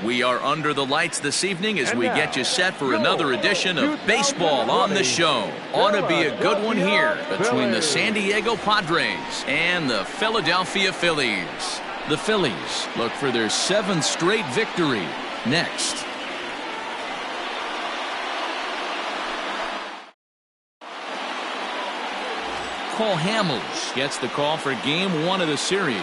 We are under the lights this evening as we get you set for another edition of baseball on the show. Ought to be a good one here between the San Diego Padres and the Philadelphia Phillies. The Phillies look for their 7th straight victory next. Cole Hamels gets the call for game 1 of the series.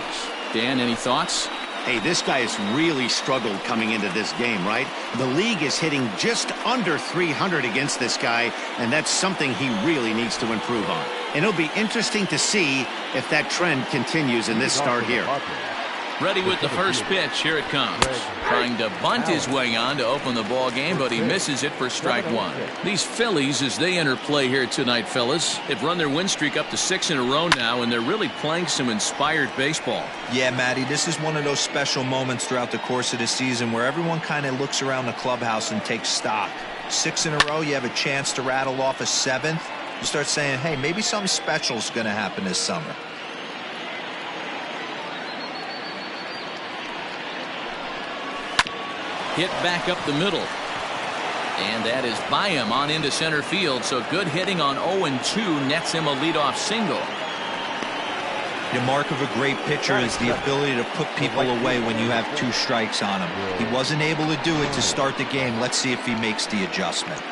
Dan, any thoughts? Hey, this guy has really struggled coming into this game, right? The league is hitting just under 300 against this guy, and that's something he really needs to improve on. And it'll be interesting to see if that trend continues in this start here. Ready with the first pitch. Here it comes. Trying to bunt his way on to open the ball game, but he misses it for strike 1. These Phillies, as they enter play here tonight, fellas, have run their win streak up to 6 in a row now, and they're really playing some inspired baseball. Yeah, Matty, this is one of those special moments throughout the course of the season where everyone kind of looks around the clubhouse and takes stock. 6 in a row, you have a chance to rattle off a 7th. You start saying, hey, maybe something special is going to happen this summer. Hit back up the middle. And that is by him on into center field. So good hitting on 0-2 nets him a leadoff single. The mark of a great pitcher is the ability to put people away when you have 2 strikes on him. He wasn't able to do it to start the game. Let's see if he makes the adjustment.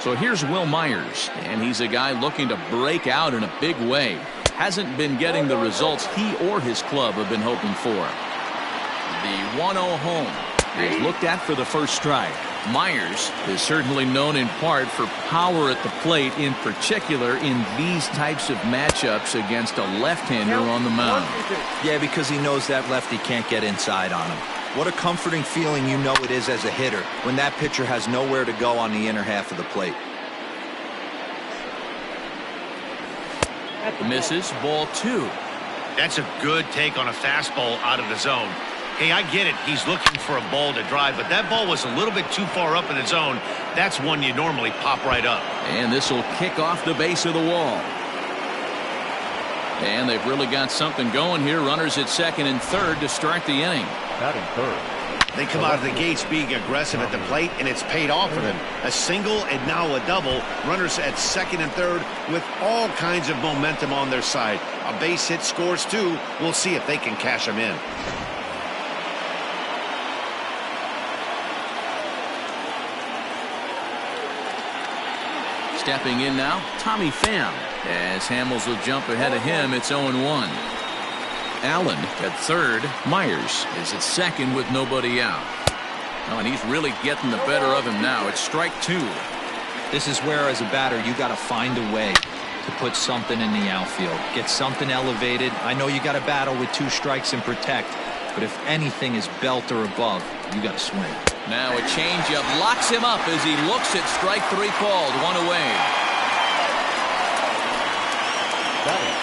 So here's Wil Myers, and he's a guy looking to break out in a big way. Hasn't been getting the results he or his club have been hoping for. The 1-0 home is looked at for the first strike. Myers is certainly known in part for power at the plate, in particular in these types of matchups against a left-hander on the mound. Yeah, because he knows that lefty can't get inside on him. What a comforting feeling you know it is as a hitter when that pitcher has nowhere to go on the inner half of the plate. Misses, ball 2. That's a good take on a fastball out of the zone. Hey, I get it. He's looking for a ball to drive, but that ball was a little bit too far up in the zone. That's one you normally pop right up. And this will kick off the base of the wall. And they've really got something going here. Runners at second and third to start the inning. Batting third. They come out of the gates being aggressive at the plate, and it's paid off for them. A single and now a double. Runners at second and third with all kinds of momentum on their side. A base hit scores 2. We'll see if they can cash them in. Stepping in now, Tommy Pham. As Hamels will jump ahead of him, it's 0-1. Allen at third. Myers is at second with nobody out. Oh, and he's really getting the better of him now. It's strike 2. This is where, as a batter, you got to find a way to put something in the outfield. Get something elevated. I know you got to battle with 2 strikes and protect, but if anything is belt or above, you got to swing. Now a changeup locks him up as he looks at strike 3 called. 1 away.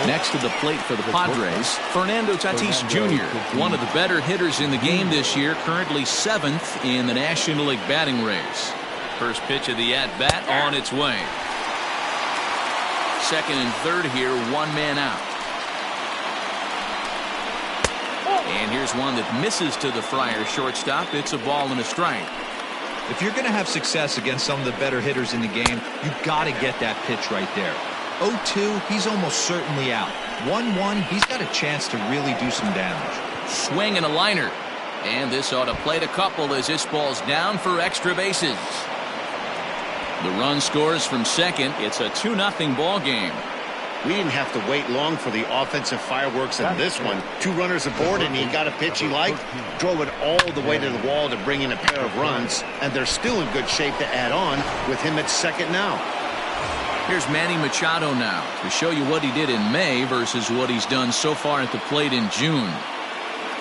Next to the plate for the Padres, Fernando Tatis Jr., one of the better hitters in the game this year, currently 7th in the National League batting race. First pitch of the at-bat on its way. Second and third here, 1 man out. And here's one that misses to the Friars shortstop. It's a ball and a strike. If you're going to have success against some of the better hitters in the game, you've got to get that pitch right there. 0-2, he's almost certainly out. 1-1, he's got a chance to really do some damage. Swing and a liner. And this ought to plate a couple as this ball's down for extra bases. The run scores from second. It's a 2-0 ball game. We didn't have to wait long for the offensive fireworks in this one. 2 runners aboard, and he got a pitch he liked, drove it all the way to the wall to bring in a pair of runs, and they're still in good shape to add on with him at second now. Here's Manny Machado now to show you what he did in May versus what he's done so far at the plate in June.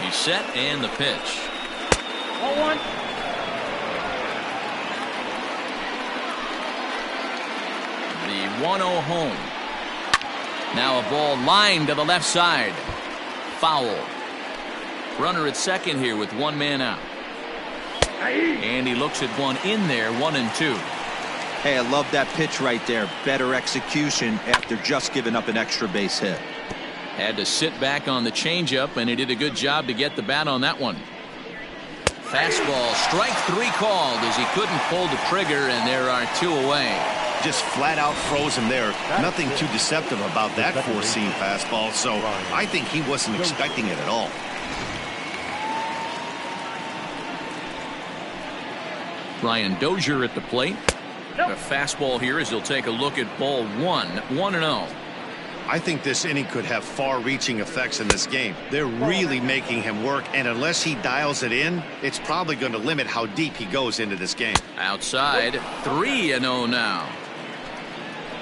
He's set and the pitch. 0-1. The 1-0 home. Now a ball lined to the left side. Foul. Runner at second here with 1 man out. And he looks at one in there, 1-2. Hey, I love that pitch right there. Better execution after just giving up an extra base hit. Had to sit back on the changeup, and he did a good job to get the bat on that one. Fastball, strike 3 called as he couldn't pull the trigger, and there are 2 away. Just flat out froze him there. Nothing too deceptive about that four-seam fastball, so I think he wasn't expecting it at all. Brian Dozier at the plate. A fastball here as he'll take a look at ball 1, 1-0. I think this inning could have far-reaching effects in this game. They're really making him work, and unless he dials it in, it's probably going to limit how deep he goes into this game. Outside, 3-0 now.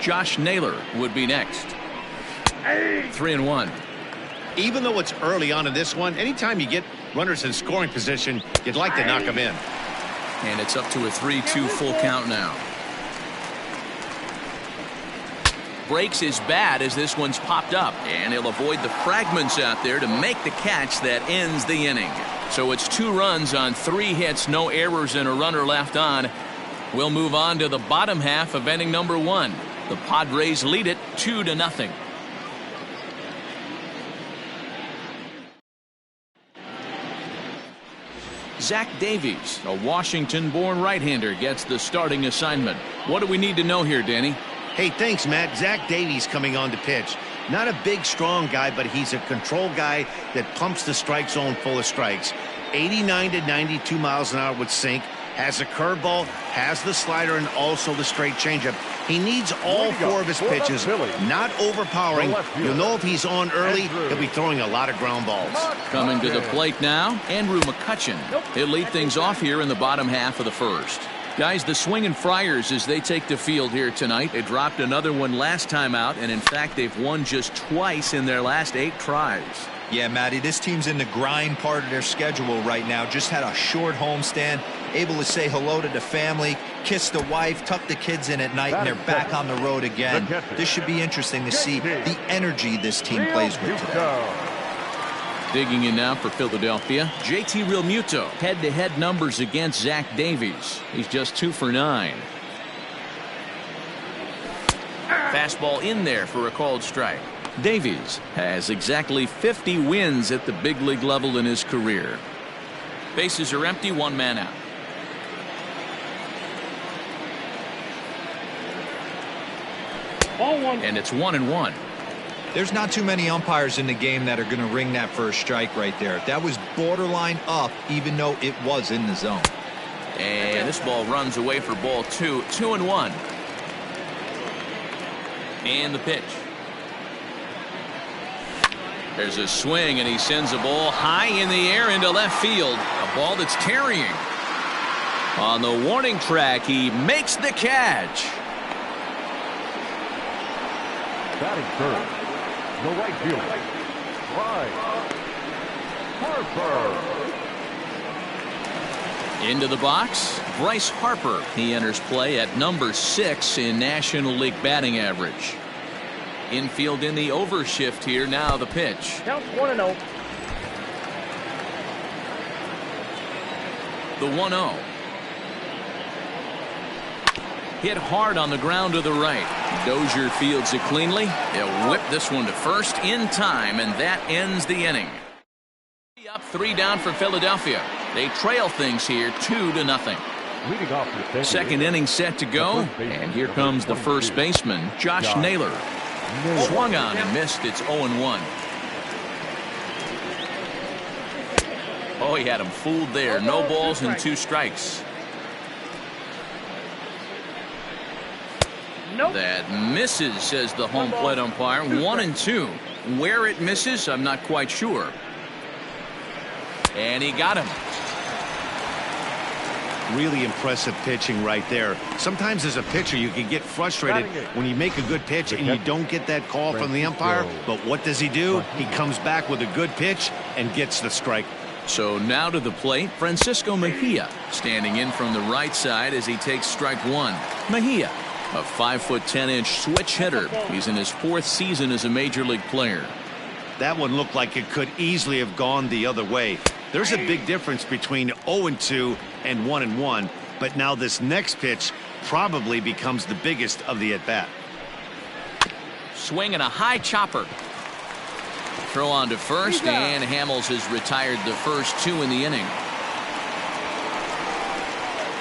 Josh Naylor would be next. 3-1. Even though it's early on in this one, anytime you get runners in scoring position, you'd like to knock them in. And it's up to a 3-2 full count now. Breaks his bat as this one's popped up, and he'll avoid the fragments out there to make the catch that ends the inning. So it's 2 runs on 3 hits, no errors, and a runner left on. We'll move on to the bottom half of inning number 1. The Padres lead it 2-0. Zack Davies, a Washington-born right-hander, gets the starting assignment. What do we need to know here, Danny? Hey, thanks, Matt. Zack Davies coming on to pitch. Not a big, strong guy, but he's a control guy that pumps the strike zone full of strikes. 89 to 92 miles an hour with sink. Has a curveball, has the slider, and also the straight changeup. He needs all 4 of his pitches, not overpowering. You'll know if he's on early, he'll be throwing a lot of ground balls. Coming to the plate now, Mccutcheon. He'll lead things off here in the bottom half of the first. Guys, the Swinging Friars, as they take the field here tonight, they dropped another one last time out, and in fact, they've won just twice in their last 8 tries. Yeah, Matty, this team's in the grind part of their schedule right now. Just had a short homestand, able to say hello to the family, kiss the wife, tuck the kids in at night, and they're back on the road again. This should be interesting to see the energy this team plays with today. Digging in now for Philadelphia, JT Realmuto. Head-to-head numbers against Zack Davies. He's just 2 for 9. Fastball in there for a called strike. Davies has exactly 50 wins at the big league level in his career. Bases are empty, 1 man out. Ball 1. And it's 1-1. There's not too many umpires in the game that are going to ring that first strike right there. That was borderline up, even though it was in the zone. And this ball runs away for ball 2, 2-1. And the pitch. There's a swing, and he sends a ball high in the air into left field. A ball that's tarrying. On the warning track, he makes the catch. Batting third, the right fielder, Bryce Harper. Into the box, Bryce Harper. He enters play at number 6 in National League batting average. Infield in the overshift here. Now the pitch. Count 1-0. The 1-0. Hit hard on the ground to the right. Dozier fields it cleanly. He'll whip this one to first in time, and that ends the inning. 3 up, 3 down for Philadelphia. They trail things here 2-0. Leading off the second inning set to go, and here comes the first baseman, Josh Naylor. Swung on and missed. It's 0-1. Oh, he had him fooled there. No balls and 2 strikes. That misses, says the home plate umpire. 1-2. Where it misses, I'm not quite sure. And he got him. Really impressive pitching right there. Sometimes as a pitcher you can get frustrated when you make a good pitch and you don't get that call from the umpire. But what does he do? He comes back with a good pitch and gets the strike. So now to the plate, Francisco Mejia standing in from the right side as he takes strike 1. Mejia, a 5'10" switch hitter. He's in his 4th season as a major league player. That one looked like it could easily have gone the other way. There's a big difference between 0-2 and 1-1, but now this next pitch probably becomes the biggest of the at-bat. Swing and a high chopper. Throw on to first, and Hamels has retired the first 2 in the inning.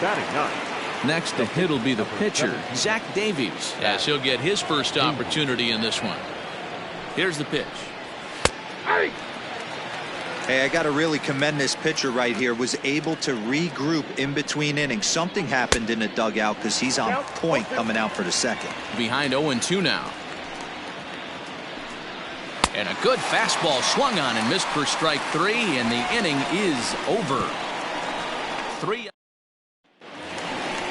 Batting ninth. Next to hit will be the pitcher, Zack Davies, as he'll get his first opportunity in this one. Here's the pitch. Hey, I got to really commend this pitcher right here. Was able to regroup in between innings. Something happened in the dugout because he's on point coming out for the second. Behind 0-2 now. And a good fastball swung on and missed for strike 3, and the inning is over. 3.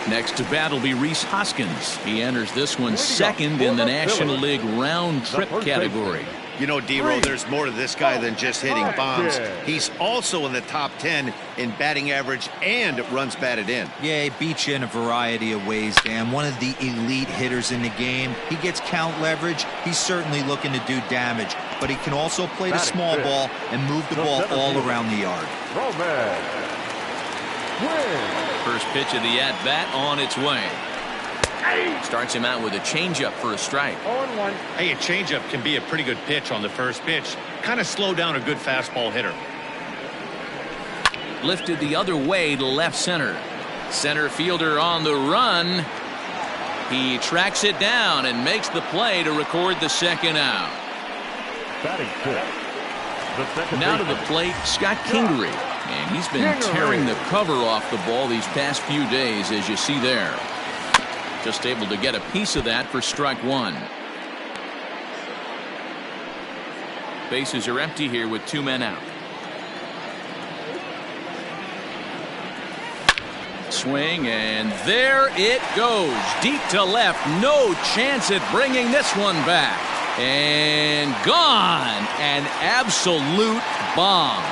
Next to bat will be Rhys Hoskins. He enters this one second in the National League round trip category. You know, D-Row, there's more to this guy than just hitting bombs. He's also in the top 10 in batting average and runs batted in. Yeah, he beats you in a variety of ways, Dan. One of the elite hitters in the game. He gets count leverage. He's certainly looking to do damage, but he can also play the small ball and move the ball all around the yard. First pitch of the at-bat on its way. Starts him out with a changeup for a strike. 0-1. Hey, a changeup can be a pretty good pitch on the first pitch. Kind of slow down a good fastball hitter. Lifted the other way to left center. Center fielder on the run. He tracks it down and makes the play to record the second out. Batting fifth. Now to the plate, Scott Kingery. And he's been tearing the cover off the ball these past few days, as you see there. Just able to get a piece of that for strike 1. Bases are empty here with 2 men out. Swing, and there it goes. Deep to left. No chance at bringing this one back. And gone. An absolute bomb.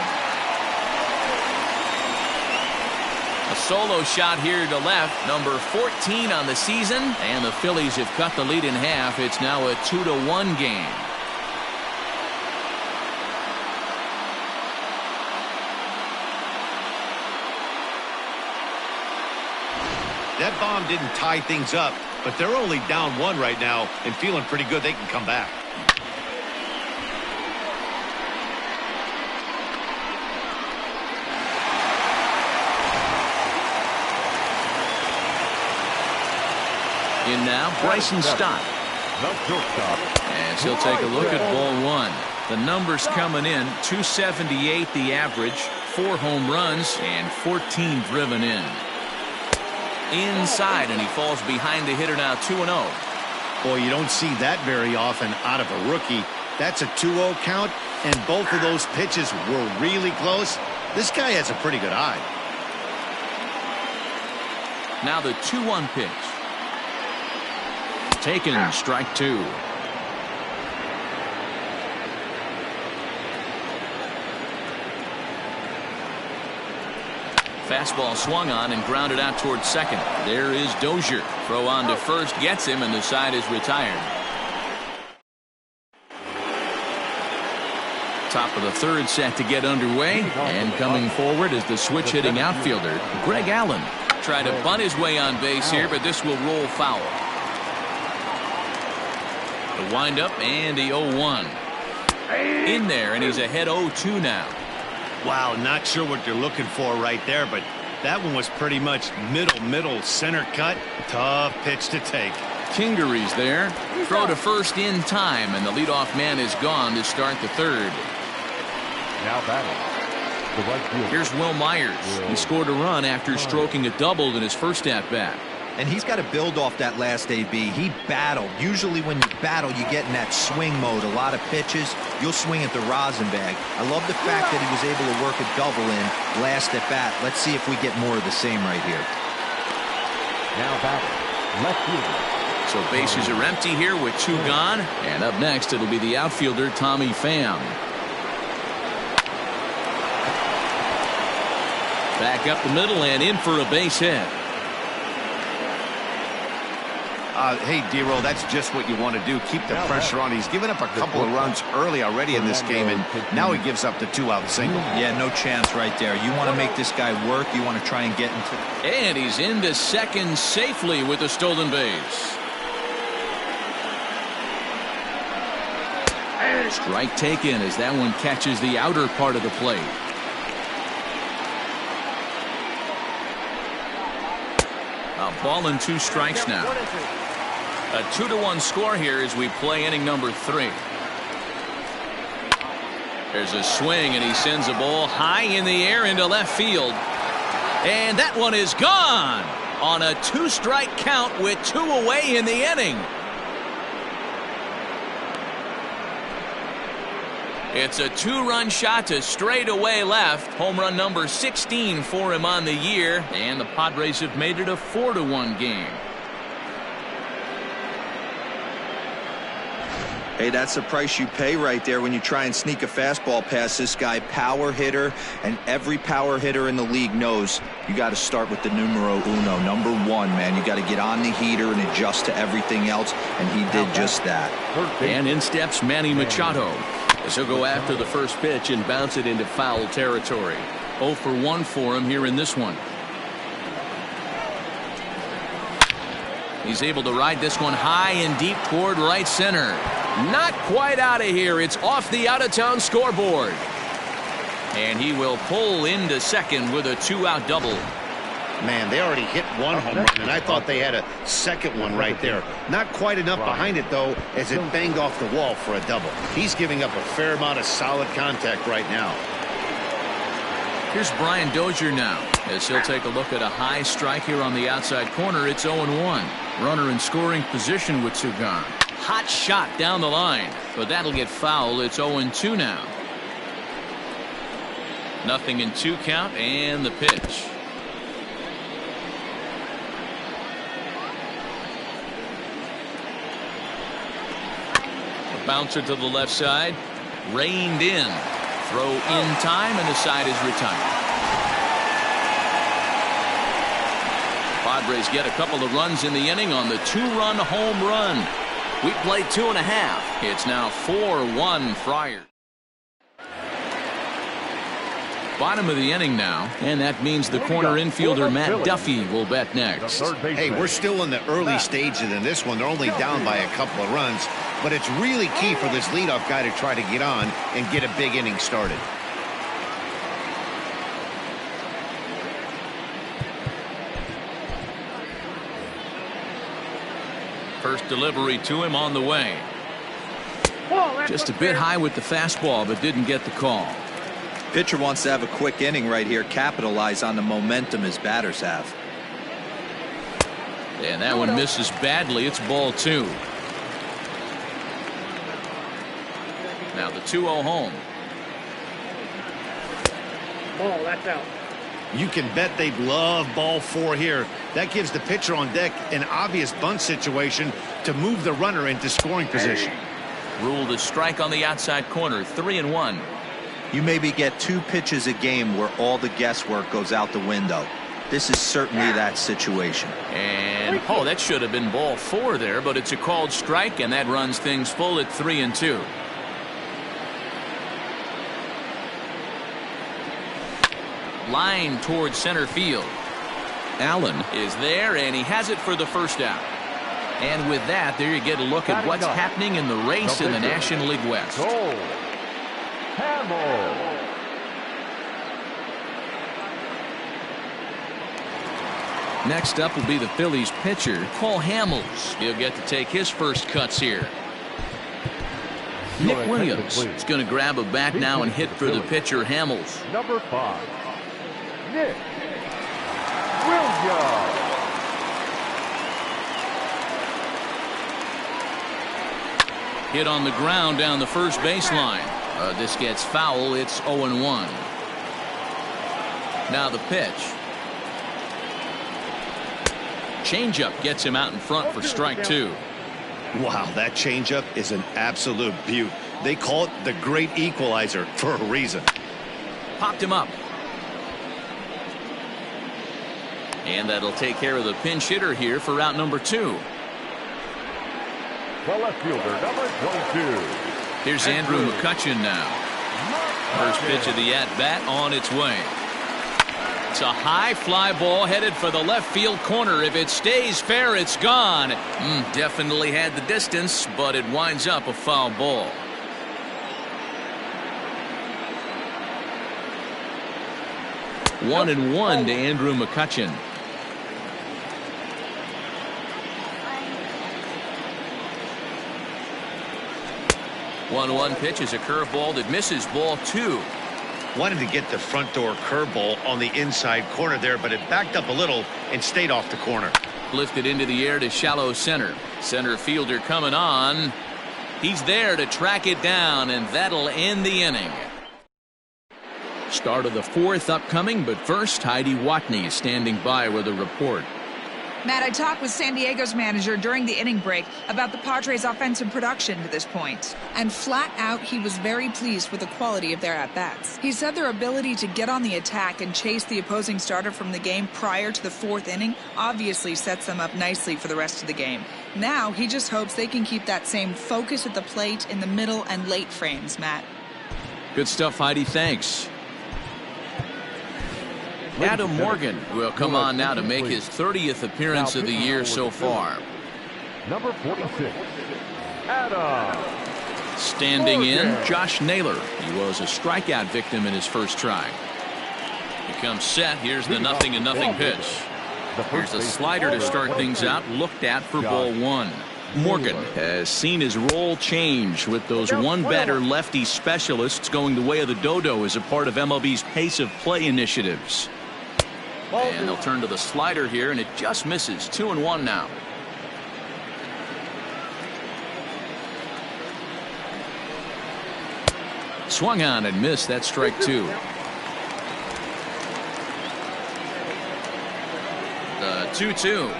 A solo shot here to left, number 14 on the season, and the Phillies have cut the lead in half. It's now a 2-1 game. That bomb didn't tie things up, but they're only down 1 right now and feeling pretty good they can come back. In now, Bryson Stott. As he'll take a look at ball 1. The numbers coming in, 278 the average, 4 home runs, and 14 driven in. Inside, and he falls behind the hitter now 2-0. Boy, you don't see that very often out of a rookie. That's a 2-0 count, and both of those pitches were really close. This guy has a pretty good eye. Now the 2-1 pitch. Taken, strike 2. Fastball swung on and grounded out towards second. There is Dozier. Throw on to first, gets him, and the side is retired. Top of the third set to get underway, and coming forward is the switch hitting outfielder, Greg Allen. Tried to bunt his way on base here, but this will roll foul. The windup and the 0-1. In there, and he's ahead 0-2 now. Wow, not sure what you're looking for right there, but that one was pretty much middle center cut. Tough pitch to take. Kingery's there. Throw to first in time, and the leadoff man is gone to start the third. Now batting. The right field. Here's Will Myers. He scored a run after stroking a double in his first at-bat. And he's got to build off that last AB. He battled. Usually when you battle, you get in that swing mode. A lot of pitches, you'll swing at the rosin bag. I love the fact that he was able to work a double in last at bat. Let's see if we get more of the same right here. Now batting. Left field. So bases are empty here with 2 gone. And up next, it'll be the outfielder, Tommy Pham. Back up the middle and in for a base hit. Hey, D-Row, that's just what you want to do. Keep the pressure on. He's given up a couple of runs early already in this game, and now he gives up the 2-out single. Yeah, no chance right there. You want to make this guy work. You want to try and get into... And he's into second safely with a stolen base. Strike taken as that one catches the outer part of the plate. Ball and 2 strikes now. A 2-1 score here as we play inning number 3. There's a swing, and he sends a ball high in the air into left field. And that one is gone on a 2-strike count with 2 away in the inning. It's a 2-run shot to straightaway left. Home run number 16 for him on the year. And the Padres have made it a 4-1 game. Hey, that's the price you pay right there when you try and sneak a fastball past this guy. Power hitter, and every power hitter in the league knows you got to start with the numero uno, number 1, man. You got to get on the heater and adjust to everything else, and he did just that. And in steps Manny Machado, as he'll go after the first pitch and bounce it into foul territory. 0 for 1 for him here in this one. He's able to ride this one high and deep toward right center. Not quite out of here. It's off the out-of-town scoreboard. And he will pull into second with a 2-out double. Man, they already hit 1 home run, and I thought they had a second one right there. Not quite enough behind it, though, as it banged off the wall for a double. He's giving up a fair amount of solid contact right now. Here's Brian Dozier now, as he'll take a look at a high strike here on the outside corner. It's 0-1. Runner in scoring position with 2 gone. Hot shot down the line, but that'll get foul. It's 0-2 now. 0-2 count, and the pitch. A bouncer to the left side, reined in. Throw in time, and the side is retired. Padres get a couple of runs in the inning on the 2-run home run. We played 2.5. It's now 4-1 Friars. Bottom of the inning now, and that means the corner infielder Matt Duffy will bat next. Hey, we're still in the early stages in this one. They're only down by a couple of runs, but it's really key for this leadoff guy to try to get on and get a big inning started. First delivery to him on the way. Just a bit high with the fastball, but didn't get the call. Pitcher wants to have a quick inning right here, capitalize on the momentum his batters have. And that one misses badly. It's ball 2. Now the 2-0 home. Ball, that's out. You can bet they'd love ball 4 here. That gives the pitcher on deck an obvious bunt situation to move the runner into scoring position. Ruled a strike on the outside corner. 3-1. You maybe get 2 pitches a game where all the guesswork goes out the window. This is certainly that situation. And oh, that should have been ball 4 there, but it's a called strike, and that runs things full at 3-2. Line towards center field. Allen is there, and he has it for the first out. And with that, there you get a look at what's happening in the race in the National League West. Hamels. Next up will be the Phillies pitcher, Hamels. He'll get to take his first cuts here. Nick Williams is going to grab a bat now and hit for the pitcher, Hamels. Number 5, Nick Williams. Hit on the ground down the first baseline. This gets foul. It's 0-1. Now the pitch. Changeup gets him out in front for strike 2. Wow, that changeup is an absolute beaut. They call it the great equalizer for a reason. Popped him up. And that'll take care of the pinch hitter here for route number 2. The left fielder, number 22. Here's Andrew Mccutcheon now. First pitch of the at-bat on its way. It's a high fly ball headed for the left field corner. If it stays fair, it's gone. Definitely had the distance, but it winds up a foul ball. One and one to Andrew Mccutcheon. 1-1 pitch is a curveball that misses, ball 2. Wanted to get the front door curveball on the inside corner there, but it backed up a little and stayed off the corner. Lifted into the air to shallow center. Center fielder coming on. He's there to track it down, and that'll end the inning. Start of the 4th upcoming, but first, Heidi Watney is standing by with a report. Matt, I talked with San Diego's manager during the inning break about the Padres' offensive production to this point. And flat out, he was very pleased with the quality of their at-bats. He said their ability to get on the attack and chase the opposing starter from the game prior to the 4th inning obviously sets them up nicely for the rest of the game. Now, he just hopes they can keep that same focus at the plate in the middle and late frames, Matt. Good stuff, Heidi. Thanks. Adam Morgan will come on now to make his 30th appearance of the year so far. Number 46, Adam. Standing in, Josh Naylor. He was a strikeout victim in his first try. He comes set. Here's the 0-0 pitch. Here's a slider to start things out. Looked at for ball 1. Morgan has seen his role change with those one-batter lefty specialists going the way of the dodo as a part of MLB's pace of play initiatives. And they'll turn to the slider here, and it just misses. 2-1 now. Swung on and missed. That's strike 2. The 2-2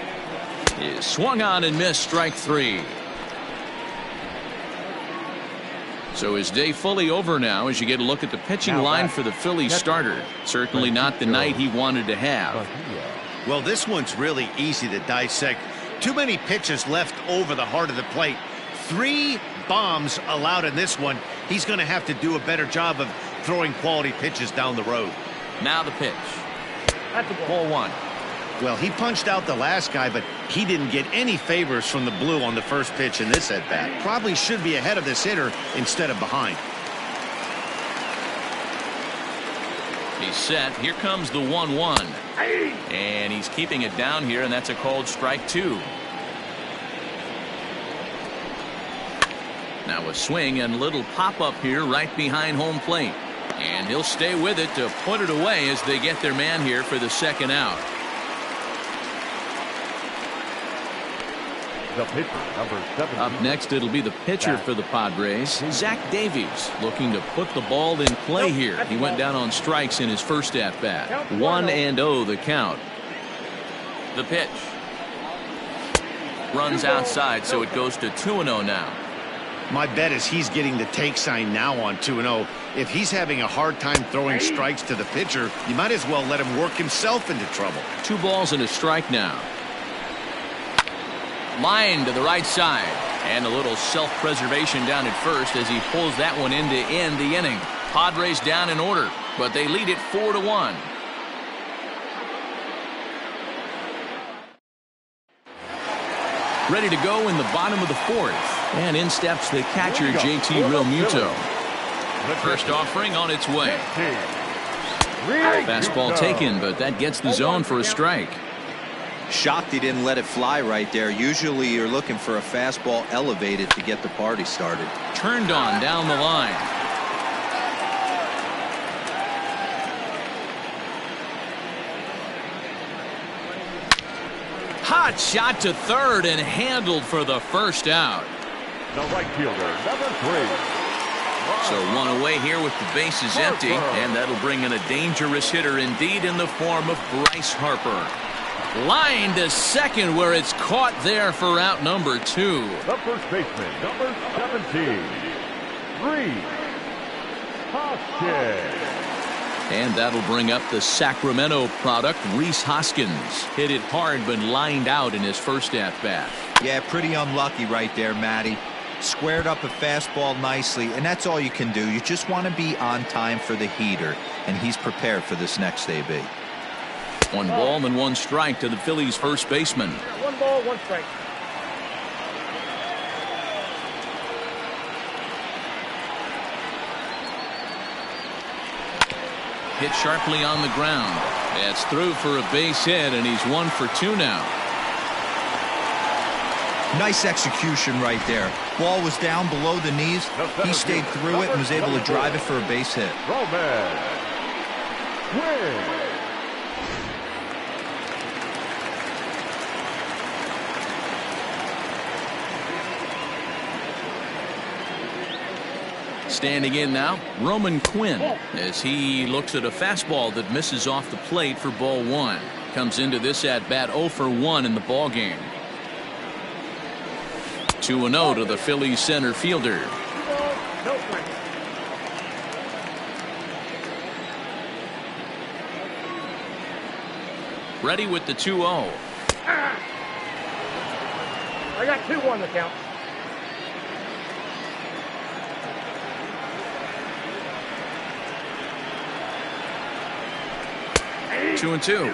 is swung on and missed. Strike 3. So his day fully over now as you get a look at the pitching line for the Phillies starter. Certainly not the night he wanted to have. Well, this one's really easy to dissect. Too many pitches left over the heart of the plate. 3 bombs allowed in this one. He's going to have to do a better job of throwing quality pitches down the road. Now the pitch. Ball 1. Well, he punched out the last guy, but he didn't get any favors from the blue on the first pitch in this at-bat. Probably should be ahead of this hitter instead of behind. He's set. Here comes the 1-1. And he's keeping it down here, and that's a called strike 2. Now a swing and a little pop-up here right behind home plate. And he'll stay with it to put it away as they get their man here for the second out. The pitcher, number 7. Up next, it'll be the pitcher for the Padres, Zack Davies, looking to put the ball in play here. He went down on strikes in his first at-bat. 1-0 the count. The pitch. Runs outside, so it goes to 2-0 now. My bet is he's getting the take sign now on 2-0. If he's having a hard time throwing strikes to the pitcher, you might as well let him work himself into trouble. 2 balls and a strike now. Line to the right side, and a little self-preservation down at first as he pulls that one in to end the inning. Padres down in order, but they lead it 4-1. Ready to go in the bottom of the 4th, and in steps the catcher JT Realmuto. First offering on its way. Fastball taken, but that gets the zone for a strike. Shocked he didn't let it fly right there. Usually you're looking for a fastball elevated to get the party started. Turned on down the line. Hot shot to third and handled for the first out. The right fielder, number 3. So 1 away here with the bases empty, and that'll bring in a dangerous hitter indeed in the form of Bryce Harper. Line to second where it's caught there for out number 2. The first baseman, number 17, Hoskins. And that'll bring up the Sacramento product, Rhys Hoskins. Hit it hard but lined out in his first at-bat. Yeah, pretty unlucky right there, Matty. Squared up a fastball nicely, and that's all you can do. You just want to be on time for the heater, and he's prepared for this next AB. 1 ball and 1 strike to the Phillies first baseman. 1 ball, 1 strike. Hit sharply on the ground. That's through for a base hit, and he's 1 for 2 now. Nice execution right there. Ball was down below the knees. He stayed through it and was able to drive it for a base hit. Roman wins. Standing in now, Roman Quinn, as he looks at a fastball that misses off the plate for ball one. Comes into this at bat 0 for 1 in the ball game. 2-0 to the Phillies center fielder. Ready with the 2-0. I got 2-1 to count. Two and two.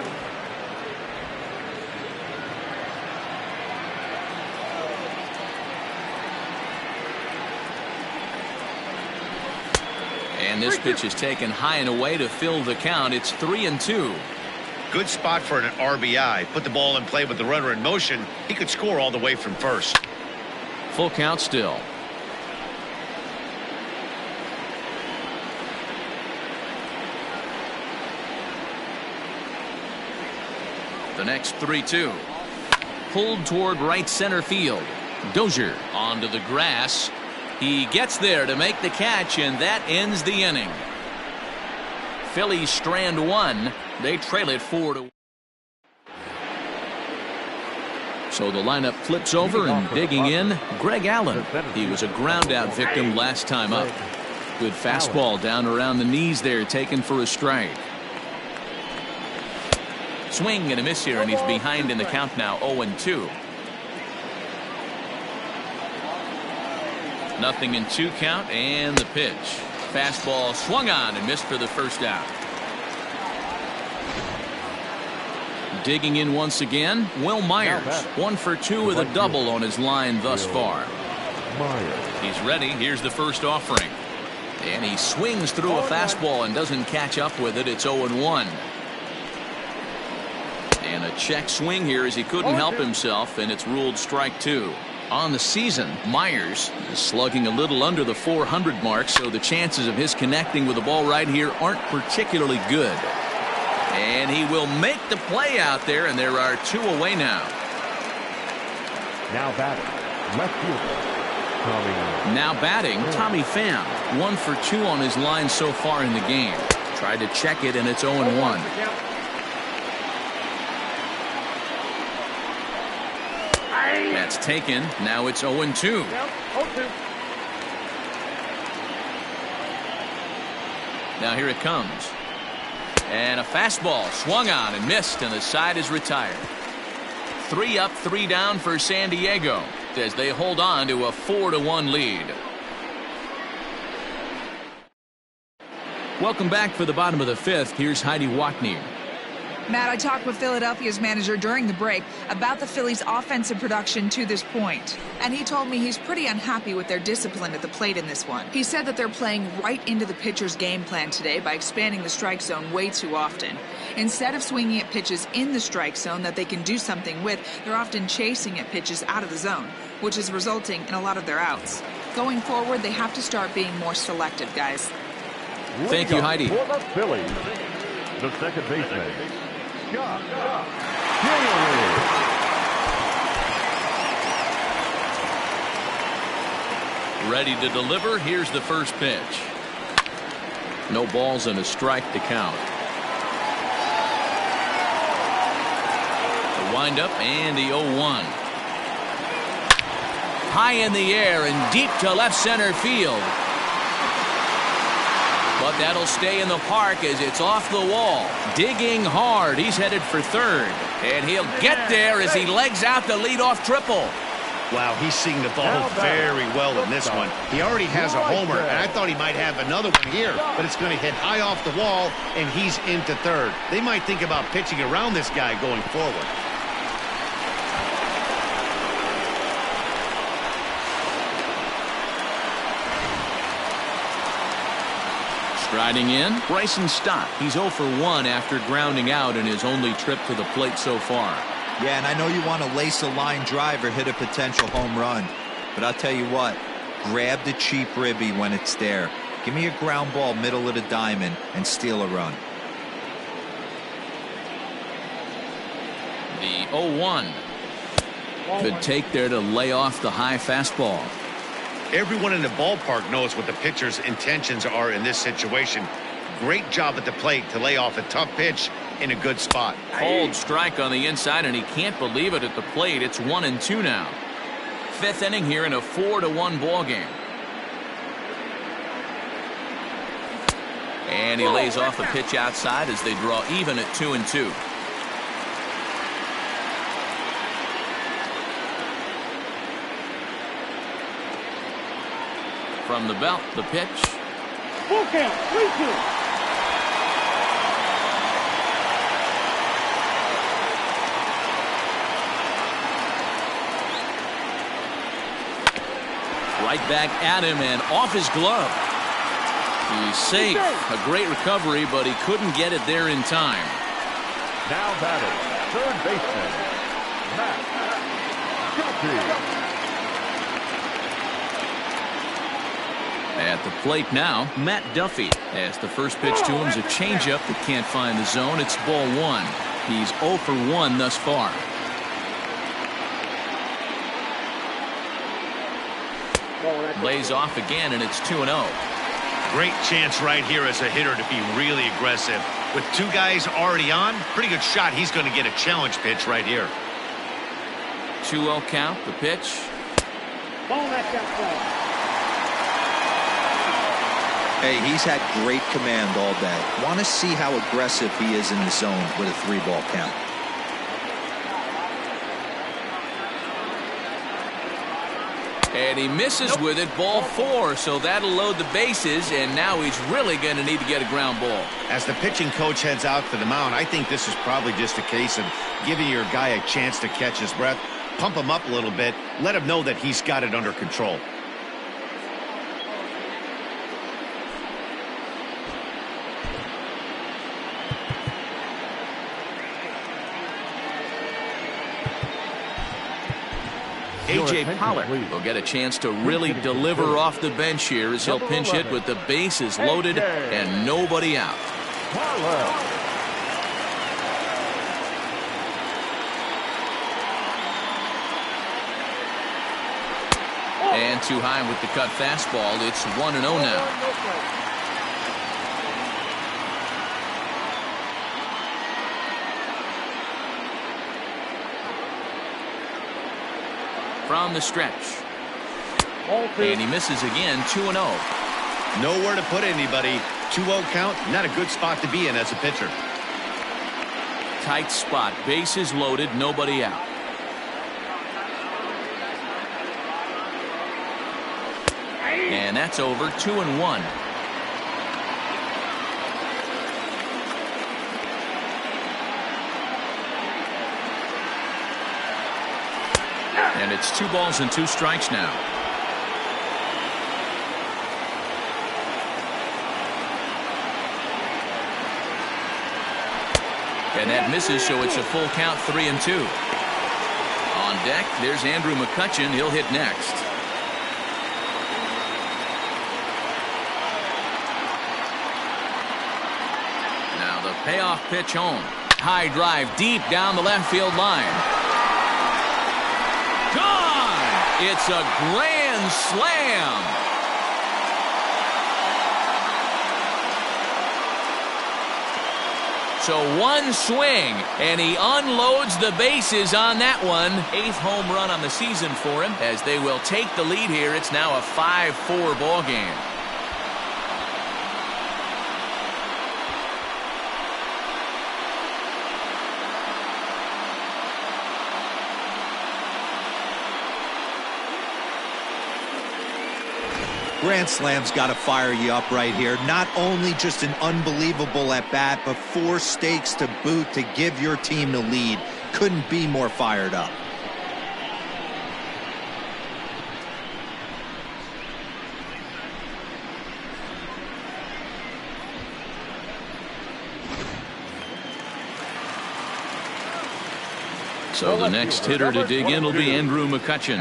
And this pitch is taken high and away to fill the count. It's 3-2. Good spot for an RBI. Put the ball in play with the runner in motion. He could score all the way from first. Full count still. The next 3-2. Pulled toward right center field. Dozier onto the grass. He gets there to make the catch, and that ends the inning. Phillies strand one. They trail it 4-1. So the lineup flips over, and digging in, Greg Allen. He was a ground out victim last time up. Good fastball down around the knees there, taken for a strike. Swing and a miss here, and he's behind in the count now, 0-2. Nothing in 2 count, and the pitch. Fastball swung on and missed for the first out. Digging in once again, Will Myers. 1 for 2 with a double on his line thus far. He's ready. Here's the first offering. And he swings through a fastball and doesn't catch up with it. It's 0-1. And a check swing here as he couldn't help himself, and it's ruled strike 2. On the season, Myers is slugging a little under the 400 mark, so the chances of his connecting with the ball right here aren't particularly good. And he will make the play out there, and there are 2 away now. Now batting, left fielder. Now batting, Tommy Pham. 1 for 2 on his line so far in the game. Tried to check it, and it's 0-1. That's taken. Now it's 0-2. Now here it comes. And a fastball swung on and missed, and the side is retired. 3 up, 3 down for San Diego as they hold on to a 4-1 lead. Welcome back for the bottom of the 5th. Here's Heidi Watney. Matt, I talked with Philadelphia's manager during the break about the Phillies' offensive production to this point. And he told me he's pretty unhappy with their discipline at the plate in this one. He said that they're playing right into the pitcher's game plan today by expanding the strike zone way too often. Instead of swinging at pitches in the strike zone that they can do something with, they're often chasing at pitches out of the zone, which is resulting in a lot of their outs. Going forward, they have to start being more selective, guys. Thank you, Heidi. For the Phillies, the second baseman. Ready to deliver. Here's the first pitch. No balls and a strike to count. The windup and the 0-1. High in the air and deep to left center field. But that'll stay in the park as it's off the wall. Digging hard. He's headed for third. And he'll get there as he legs out the leadoff triple. Wow, he's seeing the ball very well in this one. He already has a homer, and I thought he might have another one here, but it's going to hit high off the wall, and he's into third. They might think about pitching around this guy going forward. Striding in, Bryson Stott. He's 0 for 1 after grounding out in his only trip to the plate so far. Yeah, and I know you want to lace a line drive or hit a potential home run, but I'll tell you what, grab the cheap ribby when it's there. Give me a ground ball middle of the diamond and steal a run. The 0-1. Good take there to lay off the high fastball. Everyone in the ballpark knows what the pitcher's intentions are in this situation. Great job at the plate to lay off a tough pitch in a good spot. Cold strike on the inside, and he can't believe it at the plate. It's 1-2 now. Fifth inning here in a 4-1 ball game. And he lays off a pitch outside as they draw even at 2-2. From the belt, the pitch. Full count, 3-2. Right back at him and off his glove. He's safe. A great recovery, but he couldn't get it there in time. Now batting, third baseman, Mccutcheon. At the plate now, Matt Duffy. As the first pitch to him is a changeup that can't find the zone. It's ball 1. He's 0 for 1 thus far. Lays off again, and it's 2-0. Great chance right here as a hitter to be really aggressive. With two guys already on, pretty good shot. He's going to get a challenge pitch right here. 2-0 count, the pitch. Ball knocked outside. Hey, he's had great command all day. Want to see how aggressive he is in the zone with a 3-ball count. And he misses with it, ball 4, so that'll load the bases, and now he's really going to need to get a ground ball. As the pitching coach heads out to the mound, I think this is probably just a case of giving your guy a chance to catch his breath, pump him up a little bit, let him know that he's got it under control. A.J. Pollard will get a chance to really deliver off the bench here as he'll pinch hit with the bases loaded and nobody out. And too high with the cut fastball. It's 1-0 now. From the stretch. And he misses again, 2-0. Nowhere to put anybody. 2-0 count, not a good spot to be in as a pitcher. Tight spot, bases loaded, nobody out. And that's over, 2-1. And it's 2 balls and 2 strikes now. And that misses, so it's a full count, 3-2. On deck, there's Andrew Mccutcheon. He'll hit next. Now the payoff pitch home. High drive deep down the left field line. Gone! It's a grand slam. So one swing, and he unloads the bases on that one. 8th home run on the season for him as they will take the lead here. It's now a 5-4 ball game. Grand Slam's got to fire you up right here. Not only just an unbelievable at-bat, but 4 stakes to boot to give your team the lead. Couldn't be more fired up. So the next hitter to dig in will be Andrew Mccutcheon,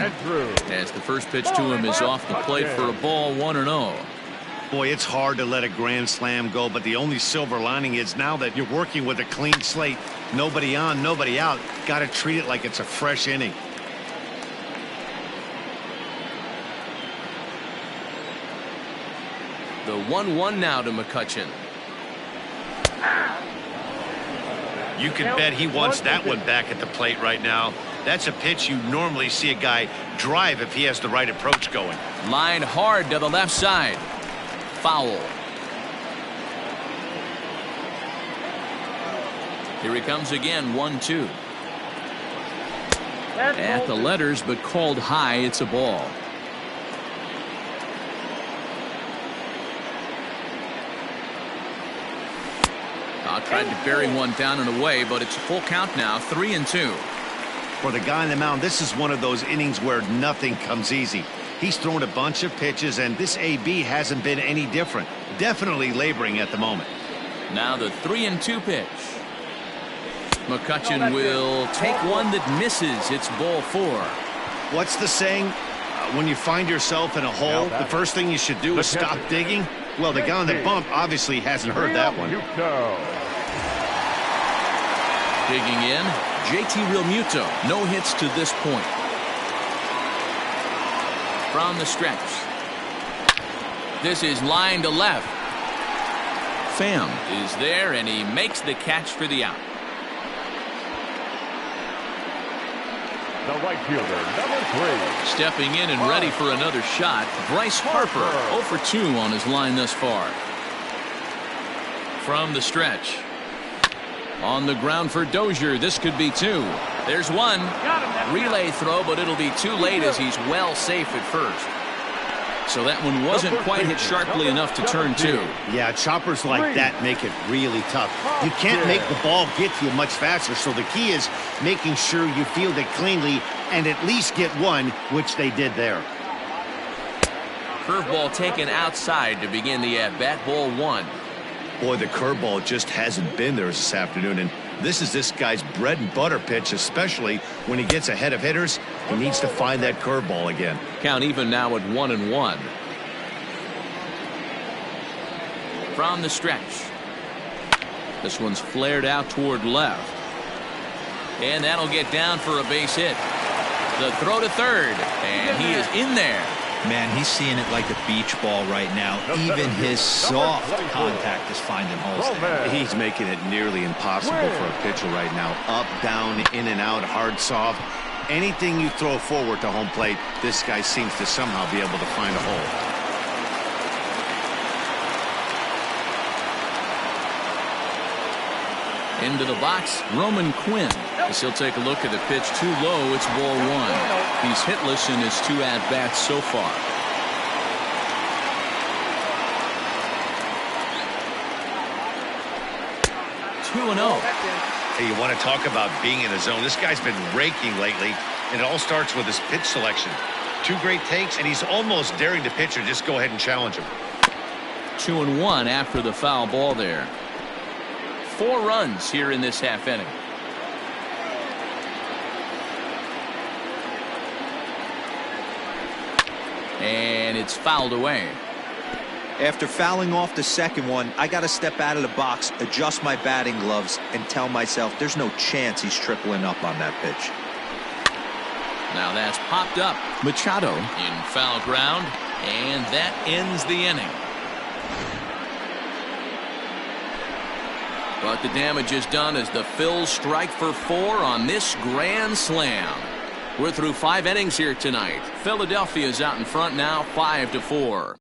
as the first pitch to him is off the plate for a ball, 1-0. Boy, it's hard to let a grand slam go, but the only silver lining is now that you're working with a clean slate, nobody on, nobody out, got to treat it like it's a fresh inning. The 1-1 now to Mccutcheon. You can bet he wants that one back at the plate right now. That's a pitch you normally see a guy drive if he has the right approach going. Line hard to the left side. Foul. Here he comes again, 1-2. At the letters, but called high. It's a ball. Tried to bury one down and away, but it's a full count now, 3-2. For the guy on the mound, this is one of those innings where nothing comes easy. He's thrown a bunch of pitches, and this AB hasn't been any different. Definitely laboring at the moment. Now the 3-2 pitch. Mccutcheon will take one that misses. It's ball 4. What's the saying? When you find yourself in a hole, the first thing you should do is stop digging. Well, the guy on the bump obviously hasn't heard that one. Digging in, JT Realmuto. No hits to this point. From the stretch. This is line to left. Pham is there, and he makes the catch for the out. The right fielder, number 3. Stepping in and ready for another shot, Bryce Harper, 0 for 2 on his line thus far. From the stretch. On the ground for Dozier. This could be 2. There's 1. Relay throw, but it'll be too late as he's well safe at first. So that one wasn't quite hit sharply enough to turn 2. Yeah, choppers like that make it really tough. You can't make the ball get to you much faster, so the key is making sure you field it cleanly and at least get one, which they did there. Curveball taken outside to begin the at-bat, ball 1. Boy, the curveball just hasn't been there this afternoon, and this is this guy's bread and butter pitch, especially when he gets ahead of hitters. He needs to find that curveball again. Count even now at 1-1. From the stretch. This one's flared out toward left. And that'll get down for a base hit. The throw to third, and he is in there. Man, he's seeing it like a beach ball right now. Even his soft contact is finding holes there. He's making it nearly impossible for a pitcher right now. Up, down, in and out, hard, soft. Anything you throw forward to home plate, this guy seems to somehow be able to find a hole. Into the box, Roman Quinn. As he'll take a look at the pitch, too low. It's ball 1. He's hitless in his 2 at-bats so far. Two and 0. Hey, you want to talk about being in the zone? This guy's been raking lately, and it all starts with his pitch selection. 2 great takes, and he's almost daring the pitcher just go ahead and challenge him. 2-1 after the foul ball there. 4 runs here in this half inning. And it's fouled away. After fouling off the second one, I got to step out of the box, adjust my batting gloves, and tell myself there's no chance he's tripling up on that pitch. Now that's popped up. Machado in foul ground, and that ends the inning. But the damage is done as the Phils strike for 4 on this grand slam. We're through 5 innings here tonight. Philadelphia is out in front now, 5-4.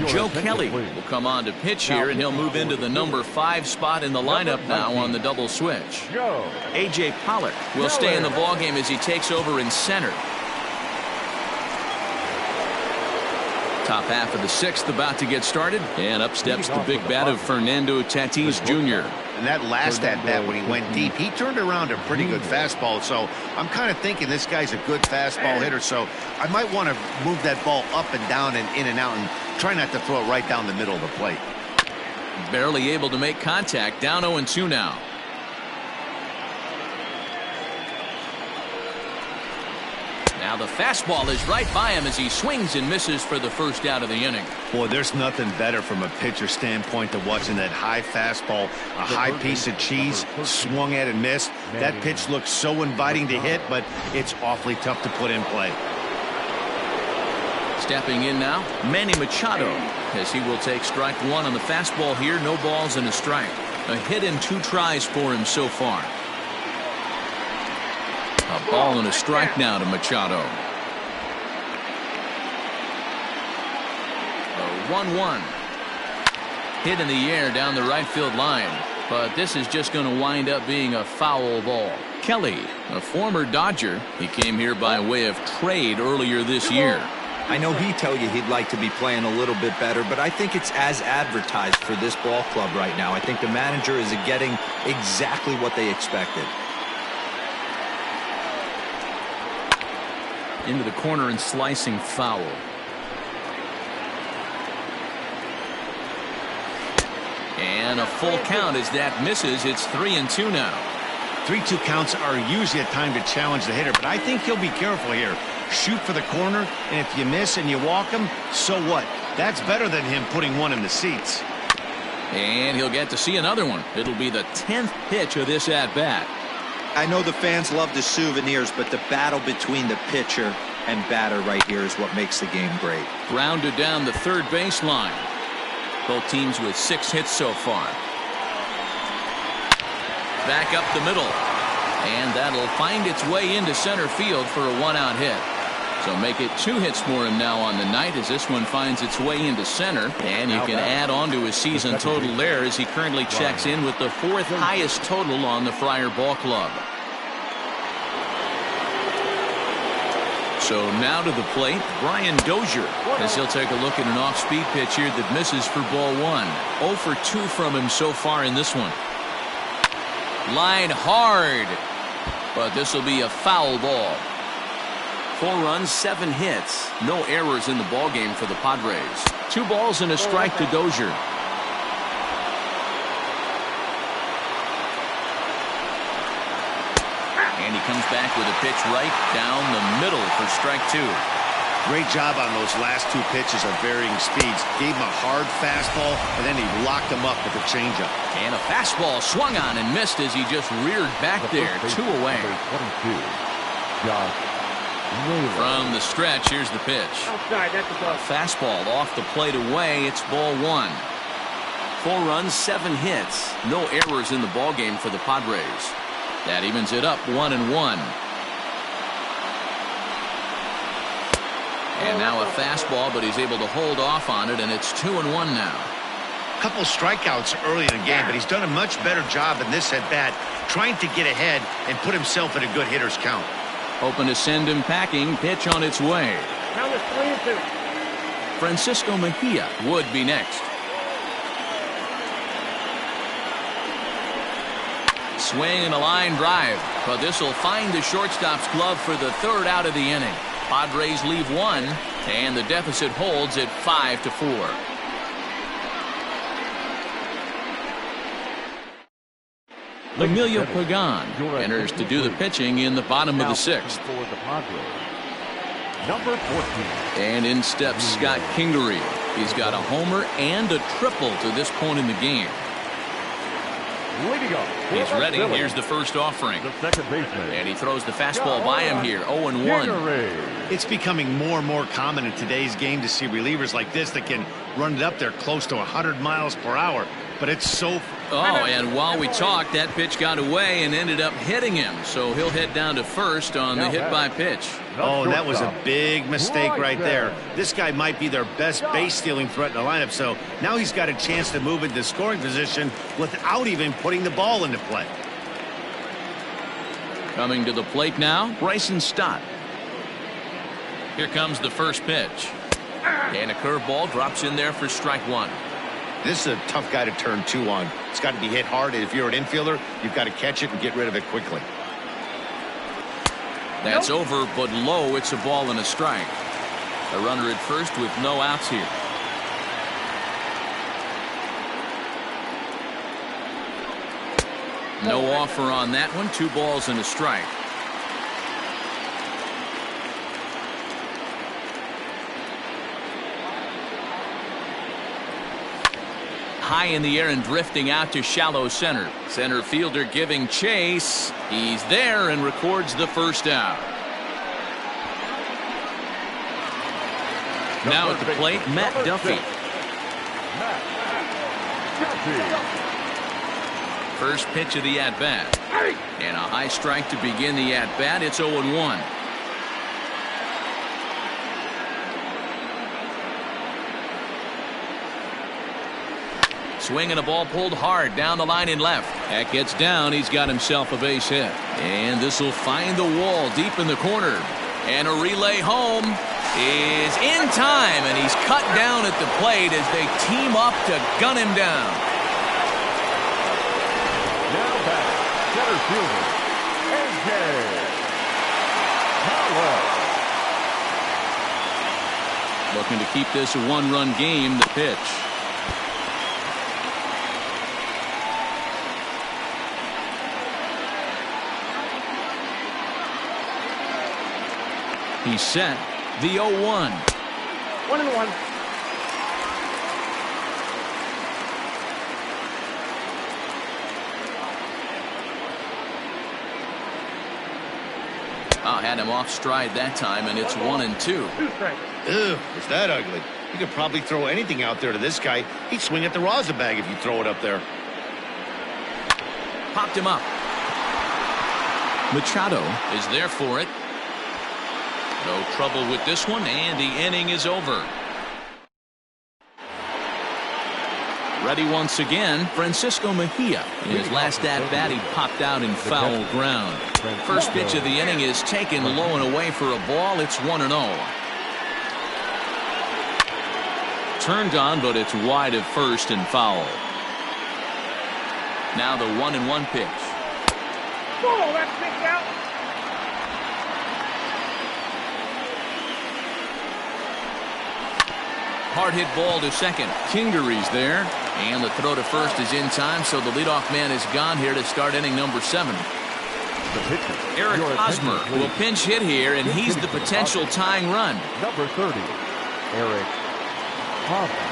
Joe Kelly will come on to pitch here, and he'll move into the number 5 spot in the lineup now on the double switch. A.J. Pollock will stay in the ballgame as he takes over in center. Top half of the sixth about to get started, and up steps the big bat of Fernando Tatis Jr. And that last at bat when he went deep, he turned around a pretty good fastball. So I'm kind of thinking this guy's a good fastball hitter. So I might want to move that ball up and down and in and out and try not to throw it right down the middle of the plate. Barely able to make contact. Down 0-2 now. Now the fastball is right by him as he swings and misses for the first out of the inning. Boy, there's nothing better from a pitcher standpoint than watching that high fastball, a high piece of cheese, swung at and missed. That pitch looks so inviting to hit, but it's awfully tough to put in play. Stepping in now, Manny Machado, as he will take strike one on the fastball here. No balls and a strike. A hit and 2 tries for him so far. A ball and a strike now to Machado. A 1-1. Hit in the air down the right field line. But this is just going to wind up being a foul ball. Kelly, a former Dodger. He came here by way of trade earlier this year. I know he'd tell you he'd like to be playing a little bit better, but I think it's as advertised for this ball club right now. I think the manager is getting exactly what they expected. Into the corner and slicing foul. And a full count as that misses. It's 3-2 now. 3-2 counts are usually a time to challenge the hitter, but I think he'll be careful here. Shoot for the corner, and if you miss and you walk him, so what? That's better than him putting one in the seats. And he'll get to see another one. It'll be the 10th pitch of this at-bat. I know the fans love the souvenirs, but the battle between the pitcher and batter right here is what makes the game great. Grounded down the third baseline. Both teams with 6 hits so far. Back up the middle. And that'll find its way into center field for a 1-out hit. So make it 2 hits for him now on the night as this one finds its way into center. And you can add on to his season total there as he currently checks in with the 4th highest total on the Friar Ball Club. So now to the plate, Brian Dozier, as he'll take a look at an off-speed pitch here that misses for ball 1. 0 for 2 from him so far in this one. Line hard, but this will be a foul ball. 4 runs, 7 hits, no errors in the ballgame for the Padres. 2 balls and a strike to Dozier. And he comes back with a pitch right down the middle for strike 2. Great job on those last 2 pitches of varying speeds. Gave him a hard fastball, and then he locked him up with a changeup. And a fastball swung on and missed as he just reared back there. 2 away. From the stretch, here's the pitch. A fastball off the plate away. It's ball 1. 4 runs, 7 hits. No errors in the ballgame for the Padres. That evens it up 1-1. And now a fastball, but he's able to hold off on it, and it's 2-1 now. Couple strikeouts early in the game, but he's done a much better job in this at-bat trying to get ahead and put himself in a good hitter's count. Hoping to send him packing. Pitch on its way. Count is 3-2. Francisco Mejia would be next. Swing and a line drive, but this will find the shortstop's glove for the 3rd out of the inning. Padres leave 1, and the deficit holds at 5-4. Emilio Pagan enters to do the pitching in the bottom of the 6th. Number 14. And in steps Scott Kingery. He's got a homer and a triple to this point in the game. He's ready. Here's the first offering. The second baseman. And he throws the fastball by him here. 0-1. It's becoming more and more common in today's game to see relievers like this that can run it up there close to 100 miles per hour. But it's so... Oh, and while we talked, that pitch got away and ended up hitting him. So he'll head down to first on the hit by pitch. Oh, that was a big mistake right there. This guy might be their best base stealing threat in the lineup. So now he's got a chance to move into scoring position without even putting the ball into play. Coming to the plate now, Bryson Stott. Here comes the first pitch. And a curveball drops in there for strike one. This is a tough guy to turn two on. It's got to be hit hard, and if you're an infielder, you've got to catch it and get rid of it quickly. That's over, but low. It's a ball and a strike. A runner at first with no outs here. No offer on that one. 2 balls and a strike. High in the air and drifting out to shallow center. Center fielder giving chase. He's there and records the first out. Now at the plate, Matt Duffy. First pitch of the at-bat. And a high strike to begin the at-bat. It's 0-1. Swing and a ball pulled hard down the line in left. That gets down. He's got himself a base hit. And this will find the wall deep in the corner. And a relay home is in time. And he's cut down at the plate as they team up to gun him down. Now back, center fielder, Hamels. Looking to keep this a 1-run game. The pitch. He's set. The 0-1. 1-1. Had him off stride that time, and it's 1-2. 2 strikes. Ugh, is that ugly? You could probably throw anything out there to this guy. He'd swing at the rosin bag if you throw it up there. Popped him up. Machado is there for it. No trouble with this one, and the inning is over. Ready once again, Francisco Mejia. In his last at-bat, he popped out in foul ground. First pitch of the inning is taken low and away for a ball. It's 1-0. Turned on, but it's wide at first and foul. Now the 1-1 pitch. Oh, that's kicked out. Hard hit ball to second. Kingery's there. And the throw to first is in time, so the leadoff man is gone here to start inning number 7. Eric Hosmer will pinch hit here, and he's the potential tying run. Number 30, Eric Hosmer.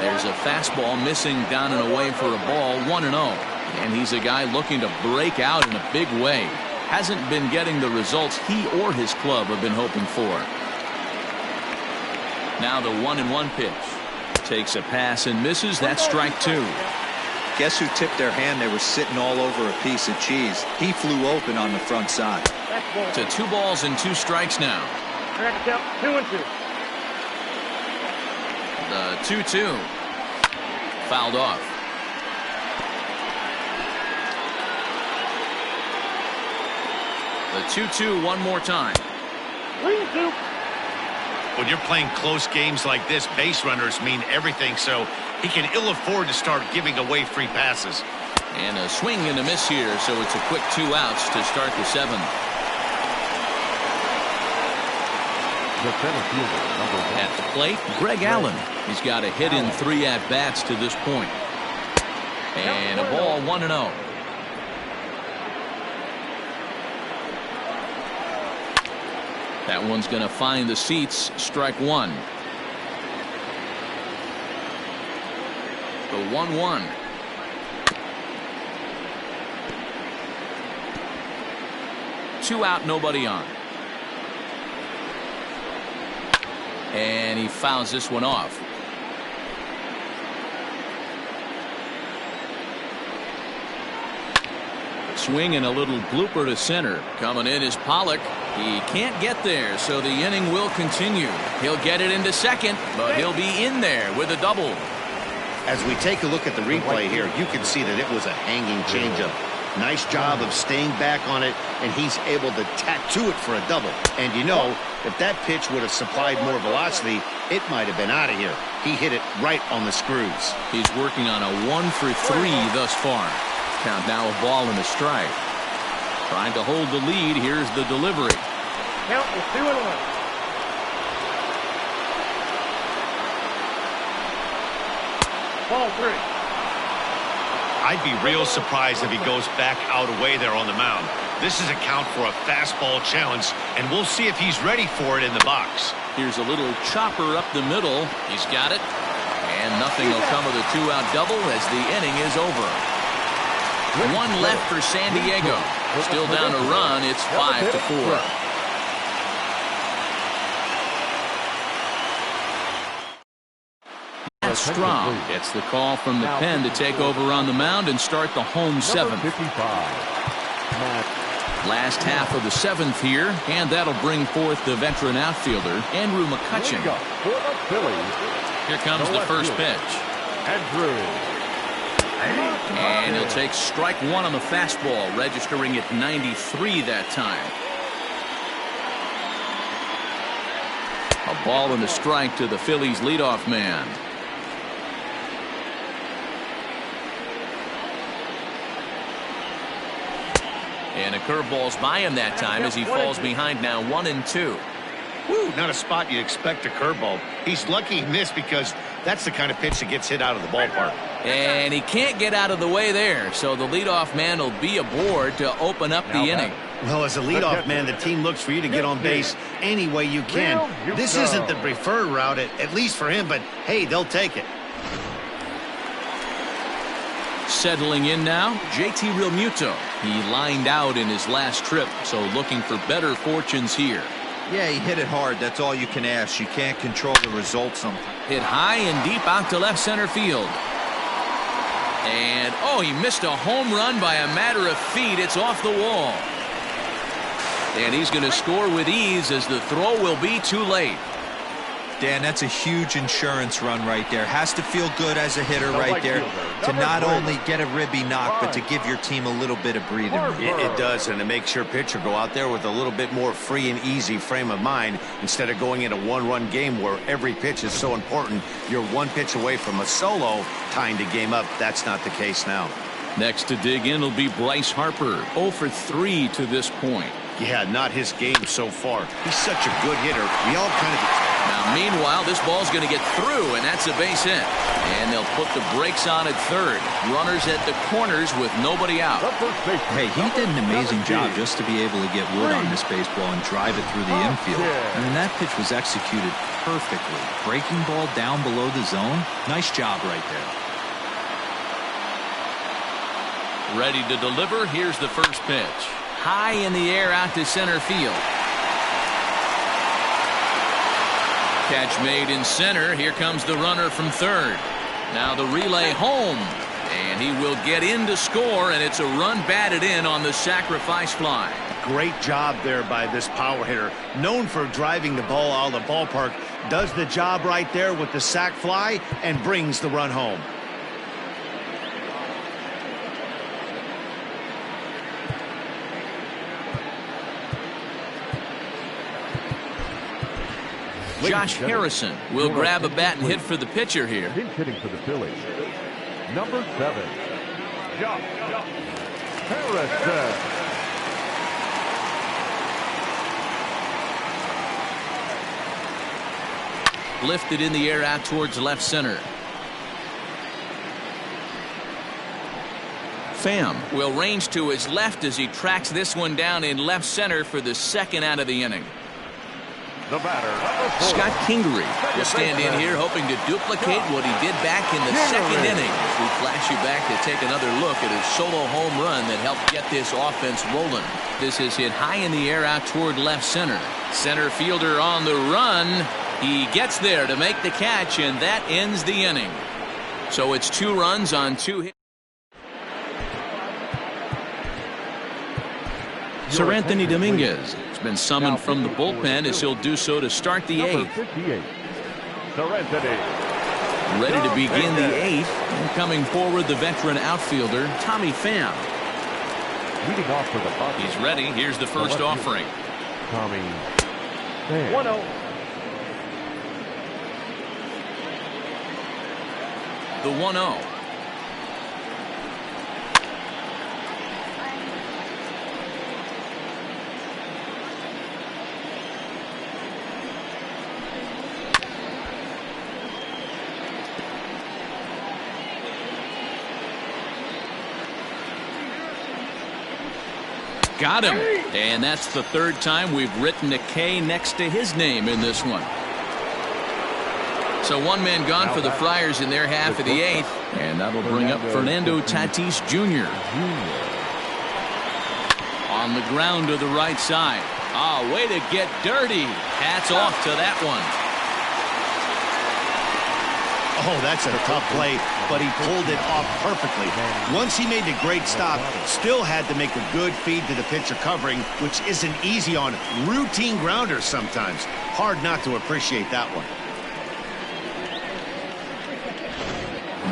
There's a fastball missing down and away for a ball. 1-0. And he's a guy looking to break out in a big way. Hasn't been getting the results he or his club have been hoping for. Now the 1-1 pitch. Takes a pass and misses. That's strike 2. Guess who tipped their hand? They were sitting all over a piece of cheese. He flew open on the front side. To 2 balls and 2 strikes now. I got to count 2-2. The 2-2. Fouled off. The 2-2 one more time. 3-2. When you're playing close games like this, base runners mean everything, so he can ill afford to start giving away free passes. And a swing and a miss here, so it's a quick 2 outs to start the 7th. The center fielder, number 1. At the plate, Greg Allen. He's got a hit in 3 at-bats to this point. And a ball 1-0. That one's going to find the seats. Strike 1. The 1-1. Two out, nobody on. And he fouls this one off. Swing and a little blooper to center. Coming in is Pollock. He can't get there, so the inning will continue. He'll get it into second, but he'll be in there with a double. As we take a look at the replay here, you can see that it was a hanging changeup. Nice job of staying back on it, and he's able to tattoo it for a double. And you know, if that pitch would have supplied more velocity, it might have been out of here. He hit it right on the screws. He's working on a 1-for-3 thus far. Count now a ball and a strike. Trying to hold the lead. Here's the delivery. Count is 2-1. Ball 3. I'd be real surprised if he goes back out away there on the mound. This is a count for a fastball challenge, and we'll see if he's ready for it in the box. Here's a little chopper up the middle. He's got it. And nothing will come of the 2-out double as the inning is over. One left for San Diego. Still down a run. It's 5-4. Strom gets the call from the pen to take over on the mound and start the home seventh. Last half of the seventh here, and that'll bring forth the veteran outfielder, Andrew Mccutcheon. Here comes the first pitch. And he'll take strike one on the fastball, registering at 93 that time. A ball and a strike to the Phillies leadoff man. And a curveball's by him that time as he falls behind now 1-2. Woo, not a spot you'd expect a curveball. He's lucky he missed because that's the kind of pitch that gets hit out of the ballpark. And he can't get out of the way there, so the leadoff man will be aboard to open up the inning. Well, as a leadoff man, the team looks for you to get on base any way you can. This isn't the preferred route, at least for him, but hey, they'll take it. Settling in now, JT Realmuto. He lined out in his last trip, so looking for better fortunes here. Yeah, he hit it hard. That's all you can ask. You can't control the result sometimes. Hit high and deep out to left center field. And, oh, he missed a home run by a matter of feet. It's off the wall. And he's going to score with ease as the throw will be too late. Dan, that's a huge insurance run right there. Has to feel good as a hitter right there to not only get a ribby knock, but to give your team a little bit of breathing room. It does, and it makes your pitcher go out there with a little bit more free and easy frame of mind instead of going in a one-run game where every pitch is so important. You're one pitch away from a solo tying the game up. That's not the case now. Next to dig in will be Bryce Harper, 0 for 3 to this point. Yeah, not his game so far. He's such a good hitter. We all kind of... Now, meanwhile, this ball's going to get through, and that's a base hit. And they'll put the brakes on at third. Runners at the corners with nobody out. Hey, he did an amazing job just to be able to get wood on this baseball and drive it through the infield. I mean, that pitch was executed perfectly. Breaking ball down below the zone. Nice job right there. Ready to deliver. Here's the first pitch. High in the air out to center field. Catch made in center. Here comes the runner from third. Now the relay home. And he will get in to score, and it's a run batted in on the sacrifice fly. Great job there by this power hitter. Known for driving the ball out of the ballpark. Does the job right there with the sac fly and brings the run home. Josh Harrison will grab a bat and hit for the pitcher here. He's hitting for the Phillies. Number 7, Josh Harrison. Lifted in the air out towards left center. Pham will range to his left as he tracks this one down in left center for the second out of the inning. The batter, Scott Kingery will stand in here hoping to duplicate what he did back in the second inning. We flash you back to take another look at his solo home run that helped get this offense rolling. This is hit high in the air out toward left center. Center fielder on the run. He gets there to make the catch, and that ends the inning. So it's 2 runs on 2 hits. Sir Anthony Dominguez has been summoned from the bullpen as he'll do so to start the 8th. Ready to begin the 8th, and coming forward the veteran outfielder Tommy Pham. Leading off for the Padres. He's ready. Here's the first offering. Tommy Pham. 1-0. The 1-0. Got him. And that's the third time we've written a K next to his name in this one. So one man gone for the Friars in their half of the eighth. And that'll bring up Fernando Tatis Jr. On the ground to the right side. Ah, way to get dirty. Hats off to that one. Oh, that's a tough play, but he pulled it off perfectly. Once he made the great stop, still had to make a good feed to the pitcher covering, which isn't easy on routine grounders sometimes. Hard not to appreciate that one.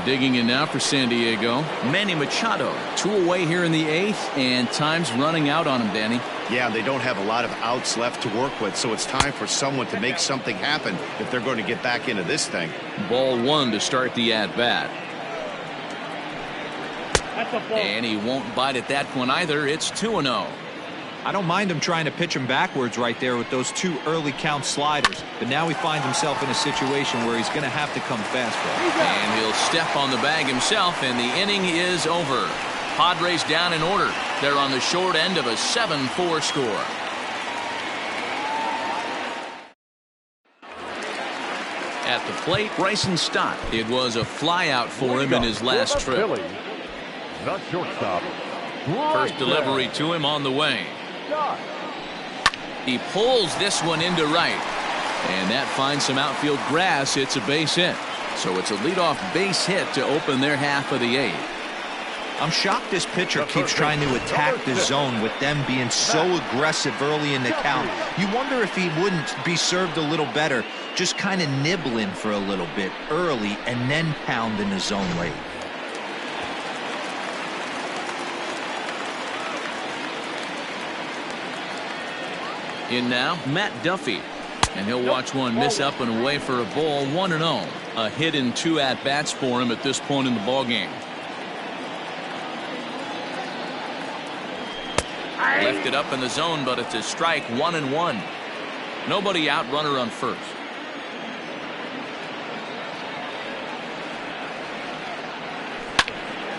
Digging in now for San Diego, Manny Machado. 2 away here in the eighth, and time's running out on him, Danny. Yeah, they don't have a lot of outs left to work with, so it's time for someone to make something happen if they're going to get back into this thing. Ball 1 to start the at-bat. That's a ball. And he won't bite at that one either. It's 2-0. I don't mind him trying to pitch him backwards right there with those 2 early count sliders, but now he finds himself in a situation where he's going to have to come fastball. And he'll step on the bag himself, and the inning is over. Padres down in order. They're on the short end of a 7-4 score. At the plate, Bryson Stott. It was a flyout for him in his last trip. Phillies, the shortstop. First delivery to him on the way. He pulls this one into right. And that finds some outfield grass. It's a base hit. So it's a leadoff base hit to open their half of the eighth. I'm shocked this pitcher keeps trying to attack the zone with them being so aggressive early in the count. You wonder if he wouldn't be served a little better, just kind of nibbling for a little bit early and then pound in the zone late. In now, Matt Duffy. And he'll watch one miss up and away for a ball. 1-0. A hit in 2 at-bats for him at this point in the ballgame. Lifted up in the zone, but it's a strike. 1-1. Nobody out, runner on first.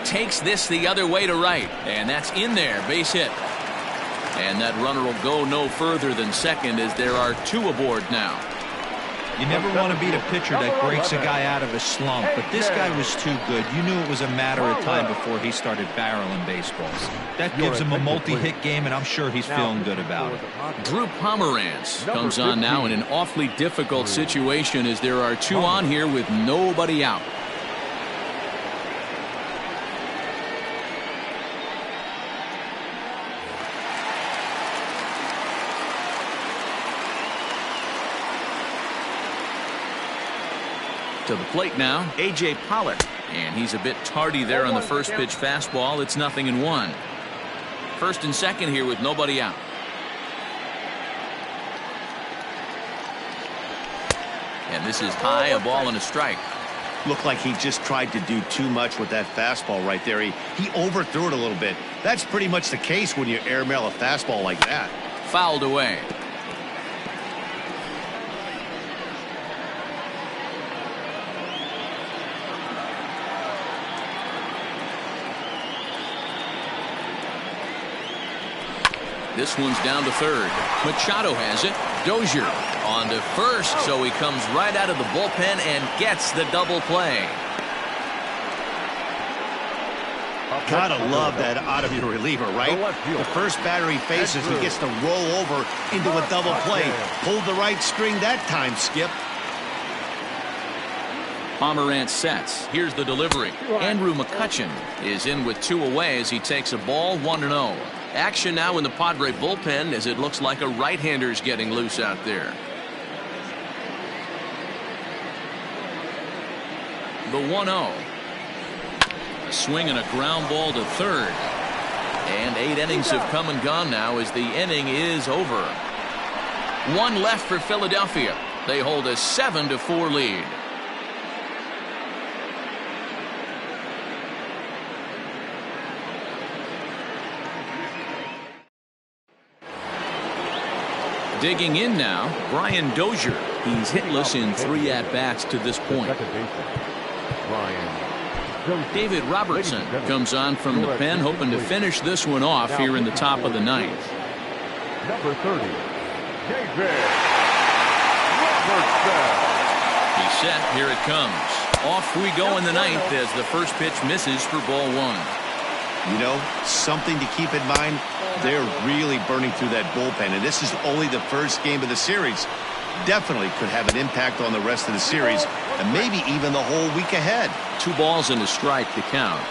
Takes this the other way to right, and that's in there. Base hit. And that runner will go no further than second as there are 2 aboard now. You never want to beat a pitcher that breaks a guy out of a slump, but this guy was too good. You knew it was a matter of time before he started barreling baseballs. That gives him a multi-hit game, and I'm sure he's feeling good about it. Drew Pomeranz comes on now in an awfully difficult situation as there are 2 on here with nobody out. To the plate now, A.J. Pollock. And he's a bit tardy there on the first pitch fastball. It's 0-1. First and second here with nobody out. And this is high, a ball and a strike. Looked like he just tried to do too much with that fastball right there. He overthrew it a little bit. That's pretty much the case when you airmail a fastball like that. Fouled away. This one's down to third. Machado has it. Dozier on to first, so he comes right out of the bullpen and gets the double play. Gotta love that out of your reliever, right? The first batter he faces, he gets to roll over into a double play. Pulled the right string that time, Skip. Pomeranz sets. Here's the delivery. Andrew Mccutcheon is in with 2 away as he takes a ball. 1-0. Action now in the Padre bullpen as it looks like a right-hander's getting loose out there. The 1-0. A swing and a ground ball to third. And 8 innings have come and gone now as the inning is over. 1 left for Philadelphia. They hold a 7-4 lead. Digging in now, Brian Dozier. He's hitless in 3 at-bats to this point. David Robertson comes on from the pen, hoping to finish this one off here in the top of the 9th. Number 30, David Robertson. He's set. Here it comes. Off we go in the 9th as the first pitch misses for ball 1. You know, something to keep in mind, they're really burning through that bullpen, and this is only the first game of the series. Definitely could have an impact on the rest of the series, and maybe even the whole week ahead. 2 balls and a strike to count.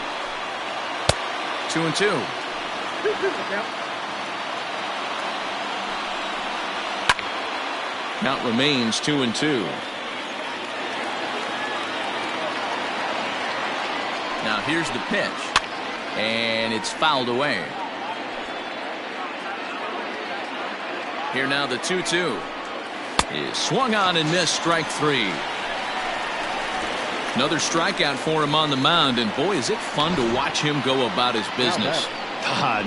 2-2. Count remains 2-2. Now here's the pitch, and it's fouled away. Here now the 2-2 is swung on and missed, strike 3. Another strikeout for him on the mound, and boy, is it fun to watch him go about his business.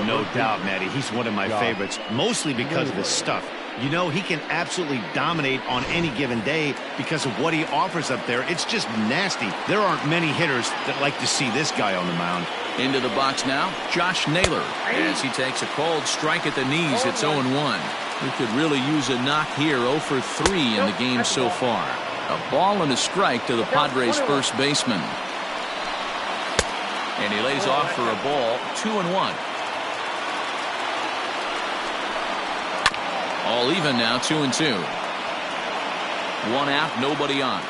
No doubt, Matty. He's one of my favorites, mostly because of his stuff. You know, he can absolutely dominate on any given day because of what he offers up there. It's just nasty. There aren't many hitters that like to see this guy on the mound. Into the box now, Josh Naylor, as he takes a called strike at the knees. It's 0-1. We could really use a knock here. 0 for 3 in the game so far. A ball and a strike to the Padres first baseman. And he lays off for a ball. 2-1. All even now, 2-2. 1 out, nobody on.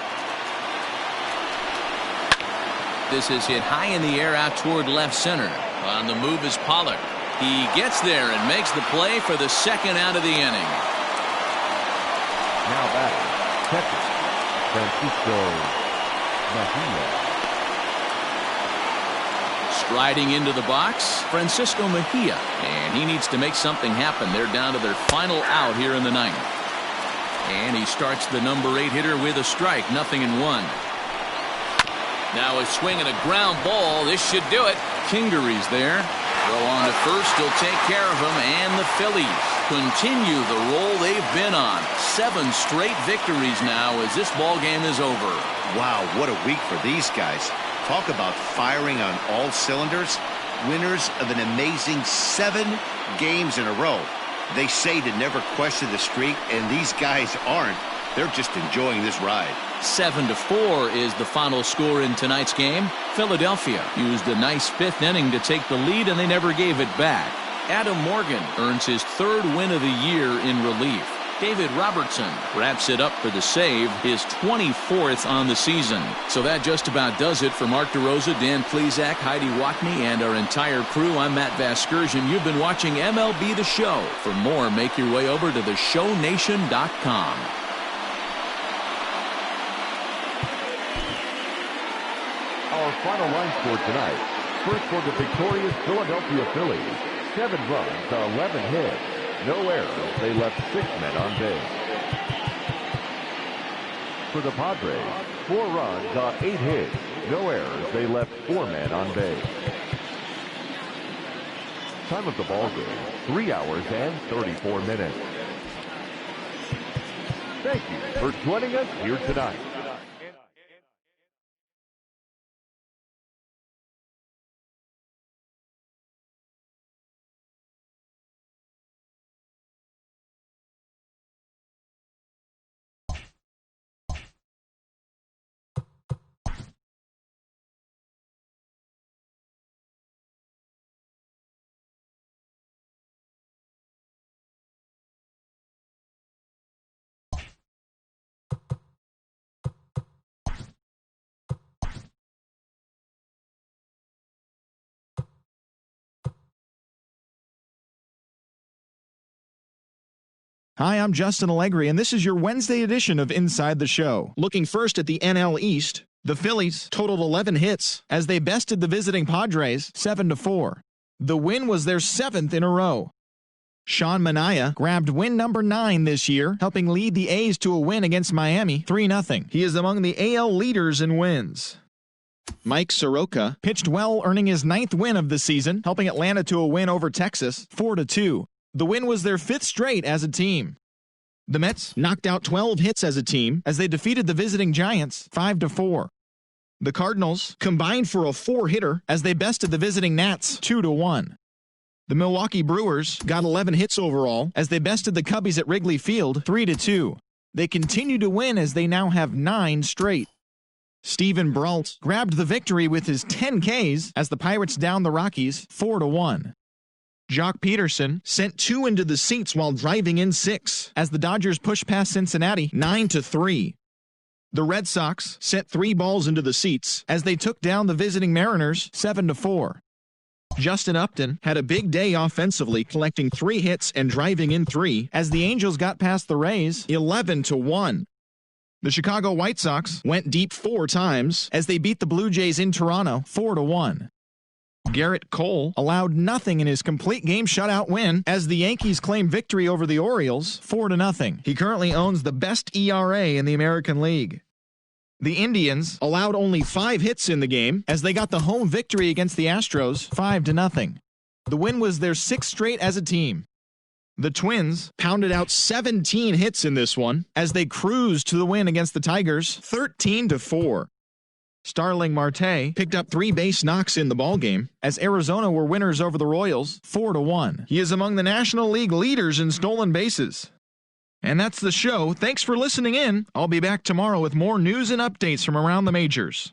This is hit high in the air out toward left center. On the move is Pollock. He gets there and makes the play for the 2nd out of the inning. Now batting, catcher, Francisco Mejia. Striding into the box, Francisco Mejia, and he needs to make something happen. They're down to their final out here in the 9th. And he starts the number 8 hitter with a strike, 0-1. Now a swing and a ground ball. This should do it. Kingery's there. Throw on to first. He'll take care of him. And the Phillies continue the roll they've been on. 7 straight victories now as this ball game is over. Wow, what a week for these guys. Talk about firing on all cylinders. Winners of an amazing 7 games in a row. They say to never question the streak, and these guys aren't. They're just enjoying this ride. 7-4 is the final score in tonight's game. Philadelphia used a nice 5th inning to take the lead, and they never gave it back. Adam Morgan earns his 3rd win of the year in relief. David Robertson wraps it up for the save, his 24th on the season. So that just about does it for Mark DeRosa, Dan Plesac, Heidi Watney, and our entire crew. I'm Matt Vasgersian. You've been watching MLB The Show. For more, make your way over to theshownation.com. Our final line score tonight. First for the victorious Philadelphia Phillies. 7 runs to 11 hits. No errors. They left 6 men on base. For the Padres, 4 runs on 8 hits. No errors. They left 4 men on base. Time of the ball game, 3 hours and 34 minutes. Thank you for joining us here tonight. Hi, I'm Justin Allegri, and this is your Wednesday edition of Inside the Show. Looking first at the NL East, the Phillies totaled 11 hits as they bested the visiting Padres 7-4. The win was their 7th in a row. Sean Manaea grabbed win number 9 this year, helping lead the A's to a win against Miami 3-0. He is among the AL leaders in wins. Mike Soroka pitched well, earning his 9th win of the season, helping Atlanta to a win over Texas 4-2. The win was their 5th straight as a team. The Mets knocked out 12 hits as a team as they defeated the visiting Giants 5-4. The Cardinals combined for a 4-hitter as they bested the visiting Nats 2-1. The Milwaukee Brewers got 11 hits overall as they bested the Cubbies at Wrigley Field 3-2. They continue to win as they now have 9 straight. Steven Brault grabbed the victory with his 10 Ks as the Pirates downed the Rockies 4-1. Jock Peterson sent 2 into the seats while driving in 6 as the Dodgers pushed past Cincinnati 9-3. The Red Sox sent 3 balls into the seats as they took down the visiting Mariners 7-4. Justin Upton had a big day offensively, collecting 3 hits and driving in 3 as the Angels got past the Rays 11-1. The Chicago White Sox went deep 4 times as they beat the Blue Jays in Toronto 4-1. Garrett Cole allowed nothing in his complete game shutout win as the Yankees claimed victory over the Orioles 4-0. He currently owns the best ERA in the American League. The Indians allowed only 5 hits in the game as they got the home victory against the Astros 5-0. The win was their 6th straight as a team. The Twins pounded out 17 hits in this one as they cruised to the win against the Tigers 13-4. Starling Marte picked up 3 base knocks in the ballgame as Arizona were winners over the Royals 4-1. He is among the National League leaders in stolen bases. And that's the show. Thanks for listening in. I'll be back tomorrow with more news and updates from around the majors.